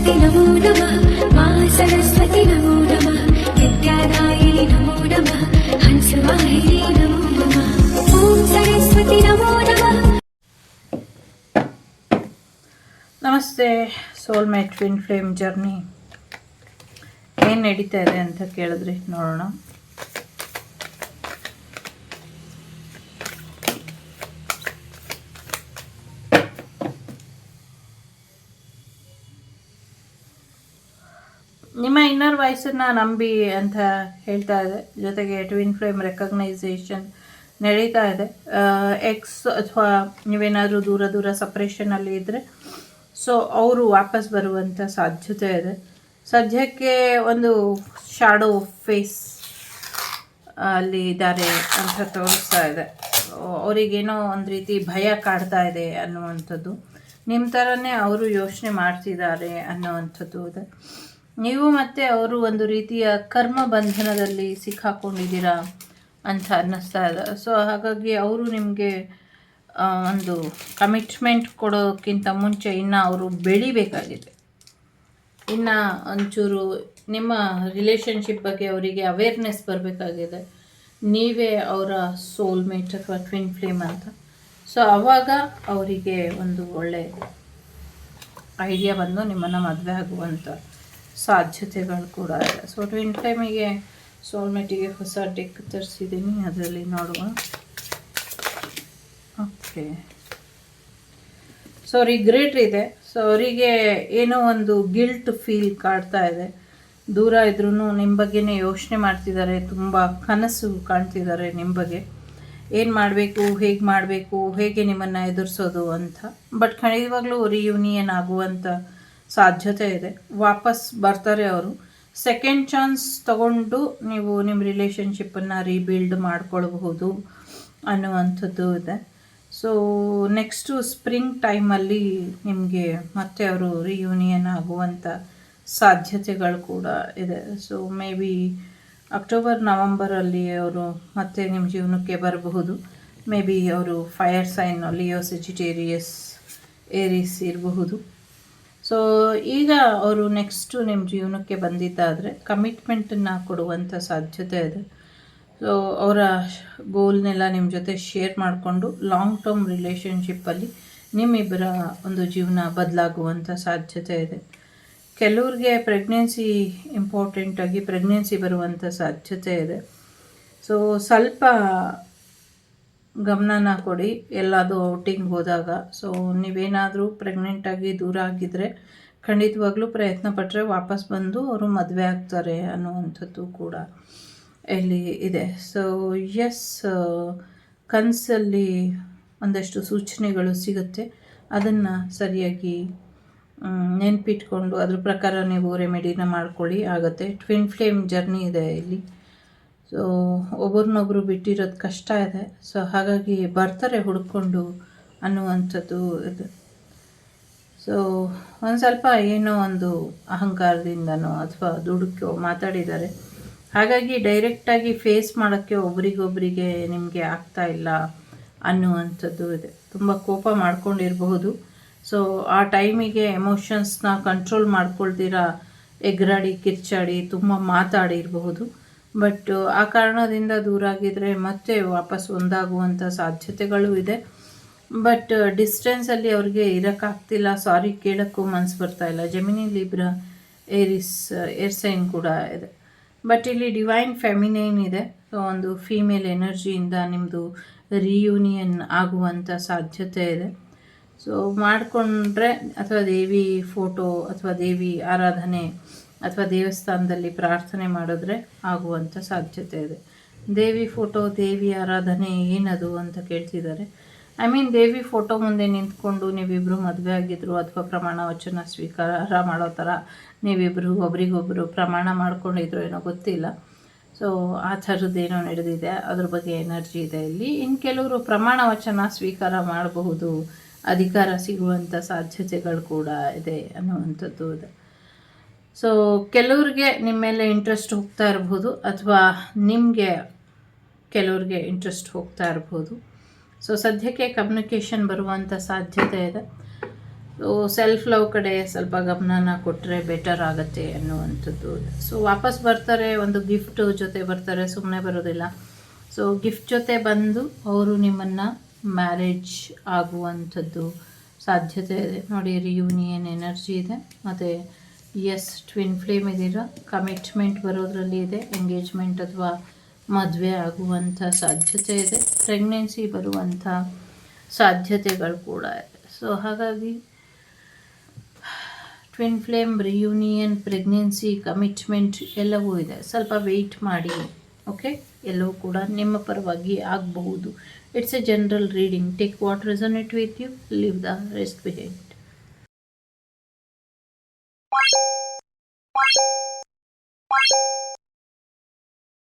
सरस्वती नमो नमः मा सरस्वती नमो नमः विद्यादायिनी नमो नमः हंसवाहिनी नमो नमः ॐ सरस्वती नमो नमः। ನಮಸ್ತೆ ಸೋಲ್ಮೇಟ್ ಟ್ವಿನ್ ಫ್ಲೇಮ್ ಜರ್ನಿ ಏನು ನಡೀತಾ ಇದೆ ಅಂತ ಕೇಳಿದ್ರಿ, ನೋಡೋಣ. ನಿಮ್ಮ ಇನ್ನರ್ ವಾಯ್ಸನ್ನು ನಂಬಿ ಅಂತ ಹೇಳ್ತಾ ಇದೆ. ಜೊತೆಗೆ ಟ್ವಿನ್ ಫ್ಲೇಮ್ ರೆಕಗ್ನೈಸೇಷನ್ ನಡೀತಾ ಇದೆ. ಎಕ್ಸ್ ಅಥವಾ ನೀವೇನಾದರೂ ದೂರ ಸಪ್ರೇಷನಲ್ಲಿ ಇದ್ದರೆ ಸೊ ಅವರು ವಾಪಸ್ ಬರುವಂಥ ಸಾಧ್ಯತೆ ಇದೆ. ಸದ್ಯಕ್ಕೆ ಒಂದು ಶಾಡೋ ಫೇಸ್ ಅಲ್ಲಿ ಇದ್ದಾರೆ ಅಂತ ತೋರಿಸ್ತಾ ಇದೆ. ಅವರಿಗೇನೋ ಒಂದು ರೀತಿ ಭಯ ಕಾಡ್ತಾ ಇದೆ ಅನ್ನುವಂಥದ್ದು, ನಿಮ್ಮ ಥರನೇ ಅವರು ಯೋಚನೆ ಮಾಡ್ತಿದ್ದಾರೆ ಅನ್ನುವಂಥದ್ದು ಇದೆ. ನೀವು ಮತ್ತು ಅವರು ಒಂದು ರೀತಿಯ ಕರ್ಮ ಬಂಧನದಲ್ಲಿ ಸಿಕ್ಕಾಕೊಂಡಿದ್ದೀರಾ ಅಂತ ಅನ್ನಿಸ್ತಾ ಇದೆ. ಸೊ ಹಾಗಾಗಿ ಅವರು ನಿಮಗೆ ಒಂದು ಕಮಿಟ್ಮೆಂಟ್ ಕೊಡೋಕ್ಕಿಂತ ಮುಂಚೆ ಇನ್ನು ಅವರು ಬೆಳಿಬೇಕಾಗಿದೆ. ಇನ್ನು ಒಂಚೂರು ನಿಮ್ಮ ರಿಲೇಷನ್ಶಿಪ್ ಬಗ್ಗೆ ಅವರಿಗೆ ಅವೇರ್ನೆಸ್ ಬರಬೇಕಾಗಿದೆ. ನೀವೇ ಅವರ ಸೋಲ್ಮೇಟ್ ಅಥವಾ ಟ್ವಿನ್ ಫ್ಲೇಮ್ ಅಂತ. ಸೊ ಆವಾಗ ಅವರಿಗೆ ಒಂದು ಒಳ್ಳೆ ಐಡಿಯಾ ಬಂದು ನಿಮ್ಮನ್ನು ಮದುವೆ ಆಗುವಂಥ ಸಾಧ್ಯತೆಗಳು ಕೂಡ ಇದೆ. ಸೊ ಟ್ವಿನ್ ಫ್ಲೇಮಿಗೆ ಸೋಲ್ಮೇಟಿಗೆ ಹೊಸ ಡೆಕ್ ತರಿಸಿದ್ದೀನಿ, ಅದರಲ್ಲಿ ನೋಡುವ. ಓಕೆ, ಸೊ ರಿಗ್ರೆಟ್ ಇದೆ. ಸೊ ಅವರಿಗೆ ಏನೋ ಒಂದು ಗಿಲ್ಟ್ ಫೀಲ್ ಕಾಡ್ತಾ ಇದೆ. ದೂರ ಇದ್ರೂ ನಿಮ್ಮ ಬಗ್ಗೆನೇ ಯೋಚನೆ ಮಾಡ್ತಿದ್ದಾರೆ, ತುಂಬ ಕನಸು ಕಾಣ್ತಿದ್ದಾರೆ ನಿಮ್ಮ ಬಗ್ಗೆ. ಏನು ಮಾಡಬೇಕು, ಹೇಗೆ ಮಾಡಬೇಕು, ಹೇಗೆ ನಿಮ್ಮನ್ನು ಎದುರಿಸೋದು ಅಂತ. ಬಟ್ ಖಂಡಿತವಾಗ್ಲೂ ರಿಯೂನಿಯನ್ ಆಗುವಂಥ ಸಾಧ್ಯತೆ ಇದೆ. ವಾಪಸ್ ಬರ್ತಾರೆ ಅವರು. ಸೆಕೆಂಡ್ ಚಾನ್ಸ್ ತಗೊಂಡು ನೀವು ನಿಮ್ಮ ರಿಲೇಷನ್ಶಿಪ್ಪನ್ನು ರೀಬಿಲ್ಡ್ ಮಾಡ್ಕೊಳ್ಬಹುದು ಅನ್ನುವಂಥದ್ದು ಇದೆ. ಸೊ ನೆಕ್ಸ್ಟು ಸ್ಪ್ರಿಂಗ್ ಟೈಮಲ್ಲಿ ನಿಮಗೆ ಮತ್ತೆ ಅವರು ರಿಯೂನಿಯನ್ ಆಗುವಂಥ ಸಾಧ್ಯತೆಗಳು ಕೂಡ ಇದೆ. ಸೊ ಮೇ ಬಿ ಅಕ್ಟೋಬರ್ ನವಂಬರಲ್ಲಿ ಅವರು ಮತ್ತೆ ನಿಮ್ಮ ಜೀವನಕ್ಕೆ ಬರಬಹುದು. ಮೇ ಬಿ ಅವರು ಫೈರ್ ಸೈನ್ ಲಿಯೋ, ಸಜಿಟೇರಿಯಸ್, ಏರಿಸ್ ಇರಬಹುದು. ಸೊ ಈಗ ಅವರು ನೆಕ್ಸ್ಟು ನಿಮ್ಮ ಜೀವನಕ್ಕೆ ಬಂದಿದ್ದಾದರೆ ಕಮಿಟ್ಮೆಂಟನ್ನು ಕೊಡುವಂಥ ಸಾಧ್ಯತೆ ಇದೆ. ಸೊ ಅವರ ಗೋಲ್ನೆಲ್ಲ ನಿಮ್ಮ ಜೊತೆ ಶೇರ್ ಮಾಡಿಕೊಂಡು ಲಾಂಗ್ ಟರ್ಮ್ ರಿಲೇಷನ್ಶಿಪ್ಪಲ್ಲಿ ನಿಮ್ಮಿಬ್ಬರ ಒಂದು ಜೀವನ ಬದಲಾಗುವಂಥ ಸಾಧ್ಯತೆ ಇದೆ. ಕೆಲವ್ರಿಗೆ ಪ್ರೆಗ್ನೆನ್ಸಿ ಇಂಪಾರ್ಟೆಂಟಾಗಿ ಪ್ರೆಗ್ನೆನ್ಸಿ ಬರುವಂಥ ಸಾಧ್ಯತೆ ಇದೆ. ಸೊ ಸ್ವಲ್ಪ ಗಮನನ ಕೊಡಿ ಎಲ್ಲಾದರೂ ಔಟಿಂಗ್ ಹೋದಾಗ. ಸೊ ನೀವೇನಾದರೂ ಪ್ರೆಗ್ನೆಂಟಾಗಿ ದೂರ ಆಗಿದ್ದರೆ ಖಂಡಿತವಾಗ್ಲೂ ಪ್ರಯತ್ನ ಪಟ್ಟರೆ ವಾಪಸ್ ಬಂದು ಅವರು ಮದುವೆ ಆಗ್ತಾರೆ ಅನ್ನುವಂಥದ್ದು ಕೂಡ ಇಲ್ಲಿ ಇದೆ. ಸೊ ಎಸ್, ಕನಸಲ್ಲಿ ಒಂದಷ್ಟು ಸೂಚನೆಗಳು ಸಿಗುತ್ತೆ. ಅದನ್ನು ಸರಿಯಾಗಿ ನೆನಪಿಟ್ಕೊಂಡು ಅದ್ರ ಪ್ರಕಾರ ನೀವು ರೆಮಿಡಿನ ಮಾಡ್ಕೊಳ್ಳಿ, ಆಗುತ್ತೆ. ಟ್ವಿನ್ ಫ್ಲೇಮ್ ಜರ್ನಿ ಇದೆ ಇಲ್ಲಿ. ಸೊ ಒಬ್ಬರನ್ನೊಬ್ಬರು ಬಿಟ್ಟಿರೋದು ಕಷ್ಟ ಇದೆ. ಸೊ ಹಾಗಾಗಿ ಬರ್ತಾರೆ ಹುಡ್ಕೊಂಡು ಅನ್ನುವಂಥದ್ದು ಇದೆ. ಸೊ ಒಂದು ಸ್ವಲ್ಪ ಏನೋ ಒಂದು ಅಹಂಕಾರದಿಂದನೋ ಅಥವಾ ದುಡುಕೋ ಮಾತಾಡಿದ್ದಾರೆ. ಹಾಗಾಗಿ ಡೈರೆಕ್ಟಾಗಿ ಫೇಸ್ ಮಾಡೋಕ್ಕೆ ಒಬ್ರಿಗೊಬ್ಬರಿಗೆ ನಿಮಗೆ ಆಗ್ತಾ ಇಲ್ಲ ಅನ್ನುವಂಥದ್ದು ಇದೆ. ತುಂಬ ಕೋಪ ಮಾಡ್ಕೊಂಡಿರಬಹುದು. ಸೊ ಆ ಟೈಮಿಗೆ ಎಮೋಷನ್ಸ್ನ ಕಂಟ್ರೋಲ್ ಮಾಡ್ಕೊಳ್ತೀರಾ ಎಗರಾಡಿ ಕಿರ್ಚಾಡಿ ತುಂಬ ಮಾತಾಡಿರಬಹುದು. ಬಟ್ ಆ ಕಾರಣದಿಂದ ದೂರ ಆಗಿದ್ದರೆ ಮತ್ತೆ ವಾಪಸ್ ಒಂದಾಗುವಂಥ ಸಾಧ್ಯತೆಗಳು ಇದೆ. ಬಟ್ ಡಿಸ್ಟೆನ್ಸಲ್ಲಿ ಅವ್ರಿಗೆ ಇರೋಕ್ಕಾಗ್ತಿಲ್ಲ, ಸಾರಿ ಕೇಳೋಕ್ಕೂ ಮನಸ್ಸು ಬರ್ತಾಯಿಲ್ಲ. ಜೆಮಿನಿ, ಲಿಬ್ರಾ, ಏರಿಸ್, ಏರ್ ಸೈನ್ ಕೂಡ ಇದೆ. ಬಟ್ ಇಲ್ಲಿ ಡಿವೈನ್ ಫೆಮಿನೈನ್ ಇದೆ. ಸೊ ಒಂದು ಫೀಮೇಲ್ ಎನರ್ಜಿಯಿಂದ ನಿಮ್ಮದು ರಿಯೂನಿಯನ್ ಆಗುವಂಥ ಸಾಧ್ಯತೆ ಇದೆ. ಸೊ ಮಾಡಿಕೊಂಡ್ರೆ ಅಥವಾ ದೇವಿ ಫೋಟೋ ಅಥವಾ ದೇವಿ ಆರಾಧನೆ ಅಥವಾ ದೇವಸ್ಥಾನದಲ್ಲಿ ಪ್ರಾರ್ಥನೆ ಮಾಡಿದ್ರೆ ಆಗುವಂಥ ಸಾಧ್ಯತೆ ಇದೆ. ದೇವಿ ಫೋಟೋ, ದೇವಿ ಆರಾಧನೆ ಏನದು ಅಂತ ಕೇಳ್ತಿದ್ದಾರೆ. ದೇವಿ ಫೋಟೋ ಮುಂದೆ ನಿಂತ್ಕೊಂಡು ನೀವಿಬ್ಬರು ಮದುವೆ ಆಗಿದ್ರು ಅಥವಾ ಪ್ರಮಾಣ ವಚನ ಸ್ವೀಕಾರ ಮಾಡೋ ಥರ ನೀವಿಬ್ಬರು ಒಬ್ರಿಗೊಬ್ಬರು ಪ್ರಮಾಣ ಮಾಡ್ಕೊಂಡಿದ್ರು ಏನೋ ಗೊತ್ತಿಲ್ಲ. ಸೊ ಆ ಥರದ್ದೇನೋ ನಡೆದಿದೆ, ಅದ್ರ ಬಗ್ಗೆ ಎನರ್ಜಿ ಇದೆ ಇಲ್ಲಿ. ಇನ್ನು ಕೆಲವರು ಪ್ರಮಾಣ ವಚನ ಸ್ವೀಕಾರ ಮಾಡಬಹುದು, ಅಧಿಕಾರ ಸಿಗುವಂಥ ಸಾಧ್ಯತೆಗಳು ಕೂಡ ಇದೆ ಅನ್ನುವಂಥದ್ದು ಇದೆ. ಸೊ ಕೆಲವ್ರಿಗೆ ನಿಮ್ಮ ಮೇಲೆ ಇಂಟ್ರೆಸ್ಟ್ ಹೋಗ್ತಾ ಇರ್ಬೋದು ಅಥವಾ ನಿಮಗೆ ಕೆಲವ್ರಿಗೆ ಇಂಟ್ರೆಸ್ಟ್ ಹೋಗ್ತಾ ಇರ್ಬೋದು. ಸೊ ಸದ್ಯಕ್ಕೆ ಕಮ್ಯುನಿಕೇಷನ್ ಬರುವಂಥ ಸಾಧ್ಯತೆ ಇದೆ. ಸೊ ಸೆಲ್ಫ್ ಲವ್ ಕಡೆ ಸ್ವಲ್ಪ ಗಮನನ ಕೊಟ್ಟರೆ ಬೆಟರ್ ಆಗುತ್ತೆ ಅನ್ನುವಂಥದ್ದು. ಸೊ ವಾಪಸ್ ಬರ್ತಾರೆ, ಒಂದು ಗಿಫ್ಟ್ ಜೊತೆ ಬರ್ತಾರೆ, ಸುಮ್ಮನೆ ಬರೋದಿಲ್ಲ. ಸೊ ಗಿಫ್ಟ್ ಜೊತೆ ಬಂದು ಅವರು ನಿಮ್ಮನ್ನು ಮ್ಯಾರೇಜ್ ಆಗುವಂಥದ್ದು ಸಾಧ್ಯತೆ ಇದೆ ನೋಡಿ. ರಿಯೂನಿಯನ್ ಎನರ್ಜಿ ಇದೆ. ಮತ್ತು ಎಸ್, ಟ್ವಿನ್ ಫ್ಲೇಮ್ ಇದ್ದೀರಾ, ಕಮಿಟ್ಮೆಂಟ್ ಬರೋದ್ರಲ್ಲಿ ಇದೆ, ಎಂಗೇಜ್ಮೆಂಟ್ ಅಥವಾ ಮದುವೆ ಆಗುವಂಥ ಸಾಧ್ಯತೆ ಇದೆ, ಪ್ರೆಗ್ನೆನ್ಸಿ ಬರುವಂಥ ಸಾಧ್ಯತೆಗಳು ಕೂಡ ಇದೆ. ಸೊ ಹಾಗಾಗಿ twin flame, reunion, pregnancy, commitment ಎಲ್ಲವೂ ಇದೆ. ಸ್ವಲ್ಪ ವೆಯ್ಟ್ ಮಾಡಿ, ಓಕೆ. ಎಲ್ಲವೂ ಕೂಡ ನಿಮ್ಮ ಪರವಾಗಿ ಆಗಬಹುದು. It's a general reading. Take what resonate with you, leave the rest behind.